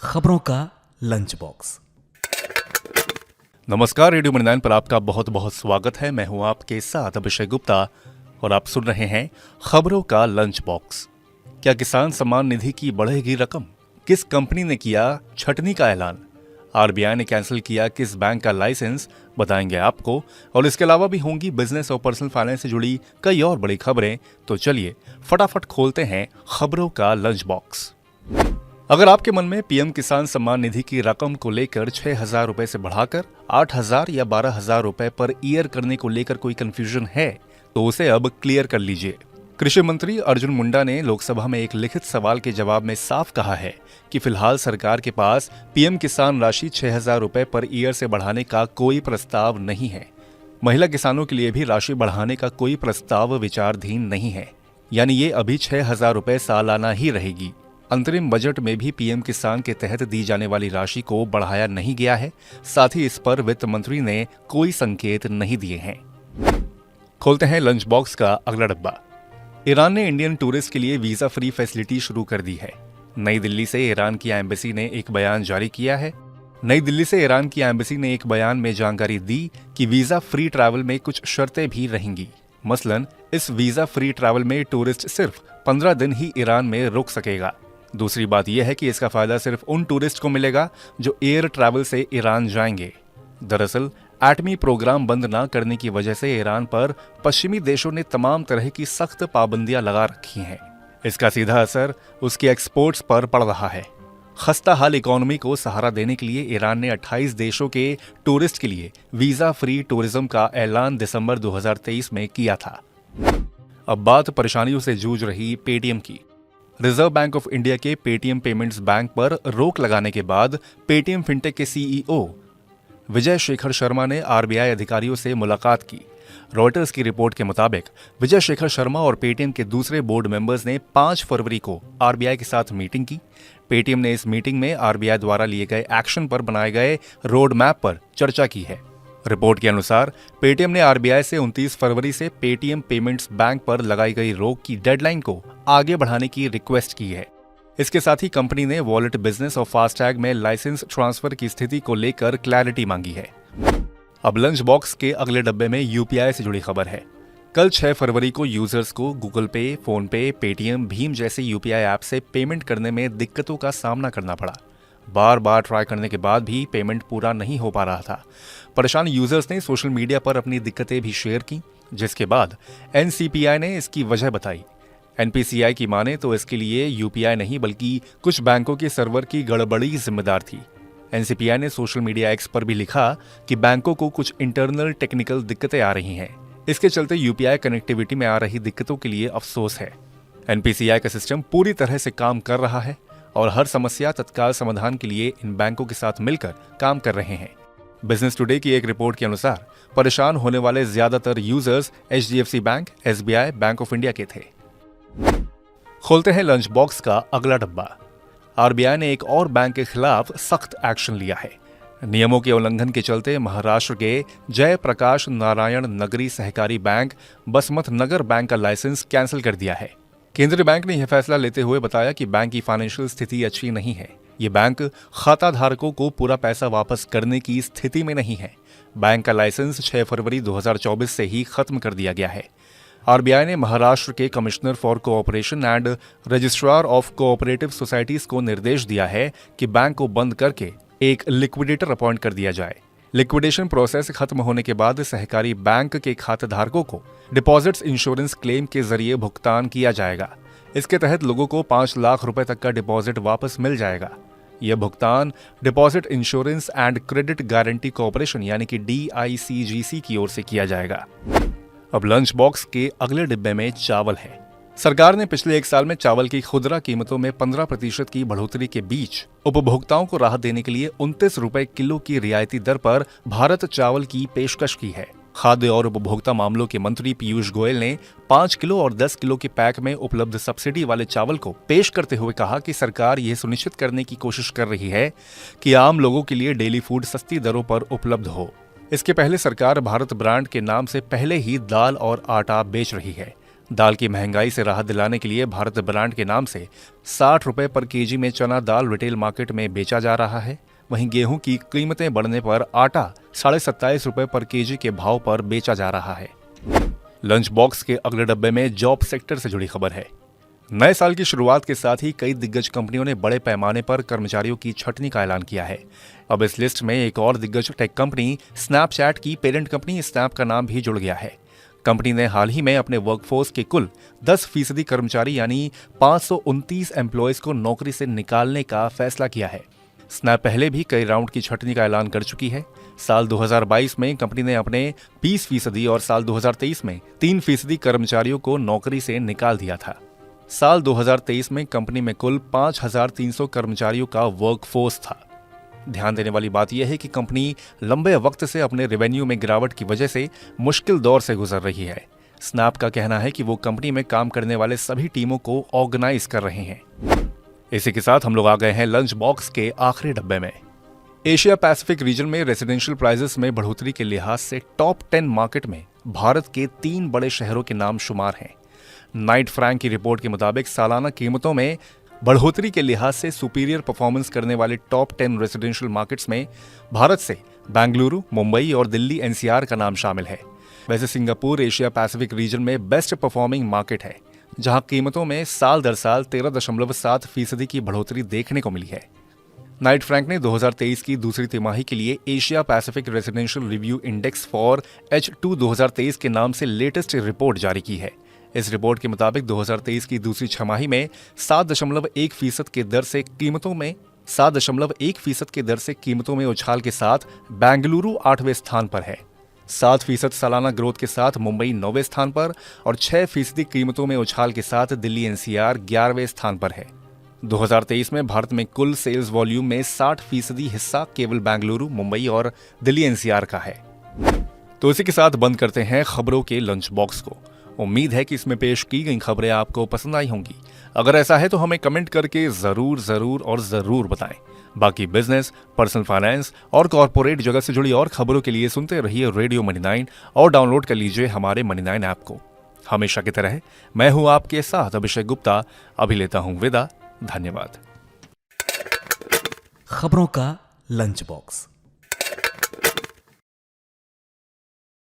खबरों का lunch box. नमस्कार, रेडियो मणि 9 पर आपका बहुत बहुत स्वागत है। मैं हूं आपके साथ अभिषेक गुप्ता और आप सुन रहे हैं खबरों का लंच बॉक्स। क्या किसान सम्मान निधि की बढ़ेगी रकम? किस कंपनी ने किया छटनी का ऐलान? आरबीआई ने कैंसिल किया किस बैंक का लाइसेंस? बताएंगे आपको। और इसके अलावा भी होंगी बिजनेस और पर्सनल फाइनेंस से जुड़ी कई और बड़ी खबरें। तो चलिए फटाफट खोलते हैं खबरों का लंच बॉक्स। अगर आपके मन में पीएम किसान सम्मान निधि की रकम को लेकर 6,000 रुपए से बढ़ाकर 8,000 या 12,000 रुपए पर ईयर करने को लेकर कोई कंफ्यूजन है तो उसे अब क्लियर कर लीजिए। कृषि मंत्री अर्जुन मुंडा ने लोकसभा में एक लिखित सवाल के जवाब में साफ कहा है कि फिलहाल सरकार के पास पीएम किसान राशि 6,000 रुपए पर ईयर से बढ़ाने का कोई प्रस्ताव नहीं है। महिला किसानों के लिए भी राशि बढ़ाने का कोई प्रस्ताव विचाराधीन नहीं है, यानी ये अभी 6,000 रुपए सालाना ही रहेगी। अंतरिम बजट में भी पीएम किसान के तहत दी जाने वाली राशि को बढ़ाया नहीं गया है। साथ ही इस पर वित्त मंत्री ने कोई संकेत नहीं दिए हैं। खोलते हैं लंच बॉक्स का अगला डब्बा। ईरान ने इंडियन टूरिस्ट के लिए वीजा फ्री फैसिलिटी शुरू कर दी है। नई दिल्ली से ईरान की एम्बेसी ने एक बयान जारी किया है। नई दिल्ली से ईरान की एम्बेसी ने एक बयान में जानकारी दी कि वीजा फ्री ट्रैवल में कुछ शर्तें भी रहेंगी। मसलन इस वीजा फ्री ट्रैवल में टूरिस्ट सिर्फ 15 दिन ही ईरान में रुक सकेगा। दूसरी बात यह है कि इसका फायदा सिर्फ उन टूरिस्ट को मिलेगा जो एयर ट्रैवल से ईरान जाएंगे। दरअसल एटमी प्रोग्राम बंद न करने की वजह से ईरान पर पश्चिमी देशों ने तमाम तरह की सख्त पाबंदियां लगा रखी हैं। इसका सीधा असर उसके एक्सपोर्ट्स पर पड़ रहा है। खस्ता हाल इकोनॉमी को सहारा देने के लिए ईरान ने 28 देशों के टूरिस्ट के लिए वीजा फ्री टूरिज्म का ऐलान दिसंबर 2023 में किया था। अब बात परेशानियों से जूझ रही पेटीएम की। रिजर्व बैंक ऑफ इंडिया के पेटीएम पेमेंट्स बैंक पर रोक लगाने के बाद पेटीएम फिनटेक के सीईओ विजय शेखर शर्मा ने आरबीआई अधिकारियों से मुलाकात की। रॉयटर्स की रिपोर्ट के मुताबिक विजय शेखर शर्मा और पेटीएम के दूसरे बोर्ड मेंबर्स ने 5 फरवरी को आरबीआई के साथ मीटिंग की। पेटीएम ने इस मीटिंग में आरबीआई द्वारा लिए गए एक्शन पर बनाए गए रोड मैप पर चर्चा की है। रिपोर्ट के अनुसार पेटीएम ने आरबीआई से 29 फरवरी से पेटीएम पेमेंट्स बैंक पर लगाई गई रोक की डेडलाइन को आगे बढ़ाने की रिक्वेस्ट की है। इसके साथ ही कंपनी ने वॉलेट बिजनेस और फास्टैग में लाइसेंस ट्रांसफर की स्थिति को लेकर क्लैरिटी मांगी है। अब लंच बॉक्स के अगले डब्बे में यूपीआई से जुड़ी खबर है। कल 6 फरवरी को यूजर्स को गूगल पे, फोन पे, पेटीएम, भीम जैसे यूपीआई ऐप से पेमेंट करने में दिक्कतों का सामना करना पड़ा। बार बार ट्राई करने के बाद भी पेमेंट पूरा नहीं हो पा रहा था। परेशान यूजर्स ने सोशल मीडिया पर अपनी दिक्कतें भी शेयर की, जिसके बाद एनसीपीआई ने इसकी वजह बताई। एनपीसीआई की माने तो इसके लिए यूपीआई नहीं बल्कि कुछ बैंकों के सर्वर की गड़बड़ी जिम्मेदार थी। एनसीपीआई ने सोशल मीडिया एक्स पर भी लिखा कि बैंकों को कुछ इंटरनल टेक्निकल दिक्कतें आ रही हैं। इसके चलते यूपीआई कनेक्टिविटी में आ रही दिक्कतों के लिए अफसोस है। एनपीसीआई का सिस्टम पूरी तरह से काम कर रहा है और हर समस्या तत्काल समाधान के लिए इन बैंकों के साथ मिलकर काम कर रहे हैं। बिजनेस टुडे की एक रिपोर्ट के अनुसार परेशान होने वाले ज्यादातर users HDFC bank, SBI, bank of India के थे। खोलते हैं लंच बॉक्स का अगला डब्बा। आरबीआई ने एक और बैंक के खिलाफ सख्त एक्शन लिया है। नियमों के उल्लंघन के चलते महाराष्ट्र के जय प्रकाश नारायण नगरी सहकारी बैंक बसमत नगर बैंक का लाइसेंस कैंसिल कर दिया है। केंद्रीय बैंक ने यह फैसला लेते हुए बताया कि बैंक की फाइनेंशियल स्थिति अच्छी नहीं है। ये बैंक खाता धारकों को पूरा पैसा वापस करने की स्थिति में नहीं है। बैंक का लाइसेंस 6 फरवरी 2024 से ही खत्म कर दिया गया है। आरबीआई ने महाराष्ट्र के commissioner for cooperation and registrar of cooperative societies को निर्देश दिया है कि बैंक को बंद करके एक लिक्विडेटर अपॉइंट कर दिया जाए। लिक्विडेशन प्रोसेस खत्म होने के बाद सहकारी बैंक के खातेधारकों को डिपॉजिट्स इंश्योरेंस क्लेम के जरिए भुगतान किया जाएगा। इसके तहत लोगों को 5 लाख रुपए तक का डिपॉजिट वापस मिल जाएगा। यह भुगतान deposit insurance and credit guarantee corporation यानी कि DICGC की ओर से किया जाएगा। अब लंच बॉक्स के अगले डिब्बे में चावल है। सरकार ने पिछले 1 साल में चावल की खुदरा कीमतों में 15% की बढ़ोतरी के बीच उपभोक्ताओं को राहत देने के लिए 29 रुपए किलो की रियायती दर पर भारत चावल की पेशकश की है। खाद्य और उपभोक्ता मामलों के मंत्री पीयूष गोयल ने 5 किलो और 10 किलो के पैक में उपलब्ध सब्सिडी वाले चावल को पेश करते हुए कहा कि सरकार यह सुनिश्चित करने की कोशिश कर रही है कि आम लोगों के लिए डेली फूड सस्ती दरों पर उपलब्ध हो। इसके पहले सरकार भारत ब्रांड के नाम से पहले ही दाल और आटा बेच रही है। दाल की महंगाई से राहत दिलाने के लिए भारत ब्रांड के नाम से 60 रुपए पर केजी में चना दाल रिटेल मार्केट में बेचा जा रहा है। वहीं गेहूं की कीमतें बढ़ने पर आटा 27.5 रुपए पर केजी के भाव पर बेचा जा रहा है। लंच बॉक्स के अगले डब्बे में जॉब सेक्टर से जुड़ी खबर है। नए साल की शुरुआत के साथ ही कई दिग्गज कंपनियों ने बड़े पैमाने पर कर्मचारियों की छंटनी का ऐलान किया है। अब इस लिस्ट में एक और दिग्गज टेक कंपनी स्नैपचैट की पेरेंट कंपनी स्नैप का नाम भी जुड़ गया है। कंपनी ने हाल ही में अपने वर्कफोर्स के कुल 10% कर्मचारी यानी 529 एम्प्लॉयज को नौकरी से निकालने का फैसला किया है। स्नैप पहले भी कई राउंड की छंटनी का ऐलान कर चुकी है। साल 2022 में कंपनी ने अपने 20% और साल 2023 में 3% कर्मचारियों को नौकरी से निकाल दिया था। साल 2023 में कंपनी में कुल 5,300 कर्मचारियों का वर्कफोर्स था। ध्यान देने वाली बात यह है कि कंपनी लंबे वक्त से अपने रेवेन्यू में गिरावट की वजह से मुश्किल दौर से गुजर रही है। स्नैप का कहना है कि वो कंपनी में काम करने वाले सभी टीमों को ऑर्गेनाइज कर रहे हैं। इसी के साथ हम लोग आ गए हैं लंच बॉक्स के आखिरी डब्बे में। एशिया पैसिफिक रीजन में रेसिडेंशियल प्राइसेस में बढ़ोतरी के लिहाज से टॉप 10 मार्केट में भारत के 3 बड़े शहरों के नाम शुमार हैं। नाइट फ्रैंक की रिपोर्ट के मुताबिक सालाना कीमतों में बढ़ोतरी के लिहाज से सुपीरियर परफॉर्मेंस करने वाले टॉप 10 रेसिडेंशियल मार्केट्स में भारत से बेंगलुरु, मुंबई और दिल्ली एनसीआर का नाम शामिल है। वैसे सिंगापुर एशिया पैसिफिक रीजन में बेस्ट परफॉर्मिंग मार्केट है, जहां कीमतों में साल दर साल 13.7% की बढ़ोतरी देखने को मिली है। नाइट फ्रैंक ने 2023 की दूसरी तिमाही के लिए Asia Pacific residential review index for H2 2023 के नाम से लेटेस्ट रिपोर्ट जारी की है। इस रिपोर्ट के मुताबिक 2023 की दूसरी छमाही में 7.1% के दर से कीमतों में उछाल के साथ बेंगलुरु 8वें स्थान पर है। 7% सालाना ग्रोथ के साथ मुंबई 9वें स्थान पर और 6% कीमतों में उछाल के साथ दिल्ली एनसीआर 11वें स्थान पर है। 2023 में भारत में कुल सेल्स वॉल्यूम में 60% हिस्सा केवल बेंगलुरु, मुंबई और दिल्ली एनसीआर का है। तो इसी के साथ बंद करते हैं खबरों के लंच बॉक्स को। उम्मीद है कि इसमें पेश की गई खबरें आपको पसंद आई होंगी। अगर ऐसा है तो हमें कमेंट करके जरूर बताएं। बाकी बिजनेस, पर्सनल फाइनेंस और कॉर्पोरेट जगत से जुड़ी और खबरों के लिए सुनते रहिए रेडियो मनी 9 और डाउनलोड कर लीजिए हमारे मनी 9 ऐप को। हमेशा की तरह मैं हूं आपके साथ अभिषेक गुप्ता। अभी लेता हूं विदा। धन्यवाद। खबरों का लंच बॉक्स।